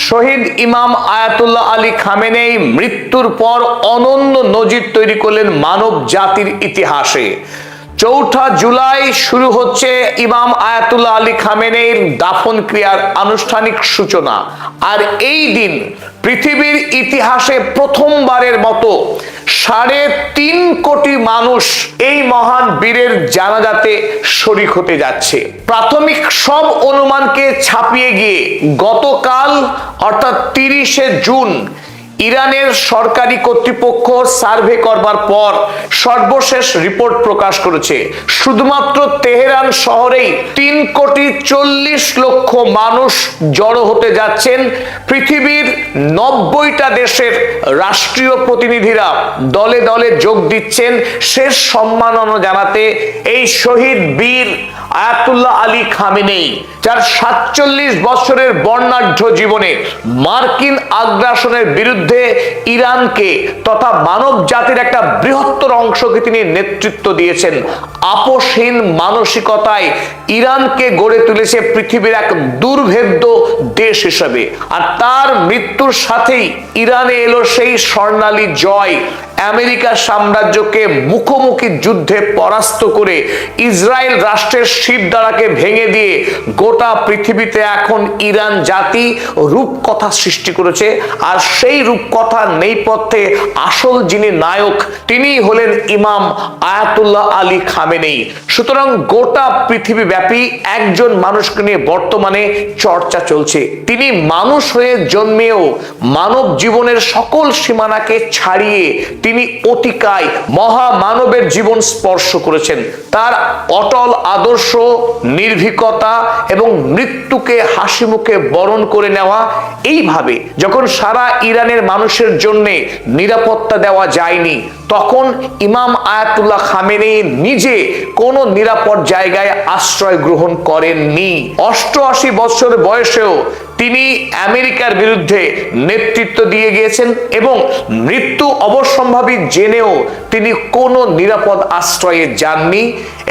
শহীদ ইমাম Ayatollah Ali Khamenei মৃত্যুর পর অনন্য নজির তৈরি করলেন মানব জাতির ইতিহাসে। ৪ঠা জুলাই শুরু হচ্ছে ইমাম আয়াতুল্লাহ আলী খামেনেইর দাফন ক্রিয়ার আনুষ্ঠানিক সূচনা। আর এই দিন পৃথিবীর ইতিহাসে প্রথমবারের মতো ৩.৫ কোটি মানুষ এই মহান বীরের জানাজাতে শরীক হতে যাচ্ছে। প্রাথমিক সব অনুমানকে ছাপিয়ে গিয়ে গতকাল অর্থাৎ ৩০শে জুন ইরানের সরকারি কর্তৃপক্ষ সার্ভে করবার পর সর্বশেষ রিপোর্ট প্রকাশ করেছে। শুধুমাত্র তেহরান শহরেই ৩,৪০,০০,০০০ মানুষ জড়ো হতে যাচ্ছেন। পৃথিবীর ৯০টা দেশের রাষ্ট্রীয় প্রতিনিধিরা দলে দলে যোগ দিচ্ছেন শেষ সম্মাননা জানাতে এই শহীদ বীর আয়াতুল্লাহ আলী খামেনেই, যার ৪৭ বছরের বর্ণাঢ্য জীবনে মার্কিন আগ্রাসনের বিরুদ্ধে ইরানকে তথা মানব জাতির একটা বৃহত্তর অংশকে তিনি নেতৃত্ব দিয়েছেন। আপোষহীন মানসিকতায় ইরানকে গড়ে তুলেছে পৃথিবীর এক দুর্ভেদ্য দেশ হিসেবে। আর তার মৃত্যুর সাথেই ইরানে এলো সেই স্বর্ণালী জয়। আমেরিকা সাম্রাজ্যকে মুখোমুখি যুদ্ধে পরাস্ত করে ইসরায়েল রাষ্ট্রের শিরদাঁড়াকে ভেঙে দিয়ে গোটা পৃথিবীতে এখন ইরান জাতি রূপকথা সৃষ্টি করেছে। আর সেই রূপকথার নেপথ্যে আসল যিনি নায়ক তিনি হলেন ইমাম আয়াতুল্লাহ আলী খামেনেই। সুতরাং গোটা পৃথিবী ব্যাপী একজন মানুষকে নিয়ে বর্তমানে চর্চা চলছে। তিনি মানুষ হয়ে জন্মেও মানব জীবনের সকল সীমানাকে ছাড়িয়ে তিনি অতিকায় মহামানবের জীবন স্পর্শ করেছেন। তার অটল আদর্শ, নির্ভীকতা এবং মৃত্যুকে হাসি মুখে বরণ করে নেওয়া, এইভাবে যখন সারা ইরানের মানুষের জন্য নিরাপত্তা দেওয়া যায়নি তখন ইমাম আয়াতুল্লাহ খামেনেই নিজে কোনো নিরাপদ জায়গায় আশ্রয় গ্রহণ করেননি। ৮৮ বছর বয়সেও তিনি আমেরিকার বিরুদ্ধে নেতৃত্ব দিয়ে গিয়েছেন এবং মৃত্যু অবশ্যম্ভাবী জেনেও তিনি কোনো নিরাপদ আশ্রয়ে যাননি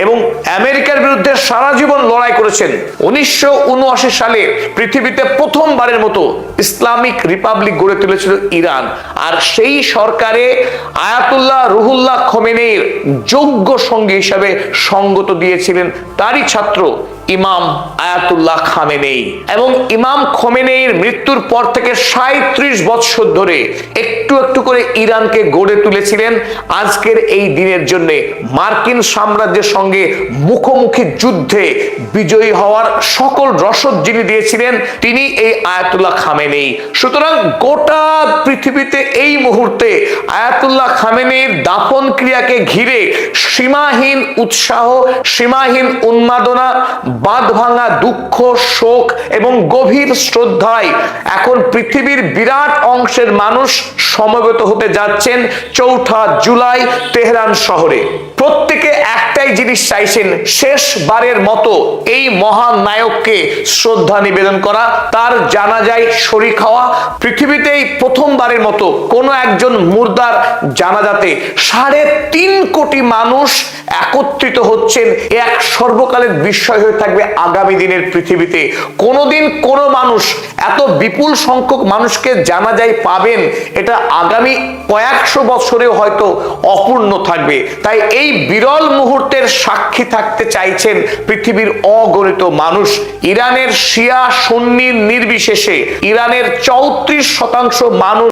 এবং আমেরিকার বিরুদ্ধে সারা জীবন লড়াই করেছেন। ১৯৭৯ সালে পৃথিবীতে প্রথমবারের মতো ইসলামিক রিপাবলিক গড়ে তুলেছিল ইরান। আর সেই সরকারে আয়াতুল্লাহ রুহুল্লাহ খোমেনির যোগ্য সঙ্গী হিসাবে সঙ্গত দিয়েছিলেন তারই ছাত্র ইমাম আয়াতুল্লাহ খামেনেই। এবং ইমাম খোমেনির মৃত্যুর পর থেকে ৩৭ বছর ধরে একটু একটু করে ইরানকে গড়ে তুলেছিলেন আজকের এই দিনের জন্য। মার্কিন সাম্রাজ্যের সঙ্গে মুখোমুখি যুদ্ধে বিজয়ী হওয়ার সকল রসদ যিনি দিয়েছিলেন তিনি এই আয়াতুল্লাহ খামেনেই। সুতরাং গোটা পৃথিবীতে এই মুহূর্তে আয়াতুল্লাহ খামেনির দাফন ক্রিয়াকে ঘিরে সীমাহীন উৎসাহ, সীমাহীন উন্মাদনা, বাঁধ ভাঙা দুঃখ, শোক এবং গভীর শ্রদ্ধায় এখন পৃথিবীর বিরাট অংশের মানুষ সমবেত হতে যাচ্ছেন ৪ঠা জুলাই তেহরান শহরে। প্রত্যেকে একটাই জিনিস চাইছেন, শেষবারের মতো এই মহান নায়ককে শ্রদ্ধা নিবেদন করা, তার জানাজায় শরীক হওয়া। পৃথিবীতেই প্রথমবারের মতো কোনো একজন মুর্দার জানাজাতে ৩.৫ কোটি মানুষ একত্রিত হচ্ছেন। এক সর্বকালের বিস্ময় হয়ে থাকবে আগামী দিনের পৃথিবীতে। কোনোদিন কোনো মানুষ এত বিপুল সংখ্যক মানুষকে জানাজায় পাবেন এটা আগামী কয়েকশো বছরেও হয়তো অপূর্ণ থাকবে। তাই এই বিরল মুহূর্তের সাক্ষী থাকতে চাইছেন পৃথিবীর অগণিত মানুষ। ইরানের শিয়া সুন্নি নির্বিশেষে ইরানের ৩৪% মানুষ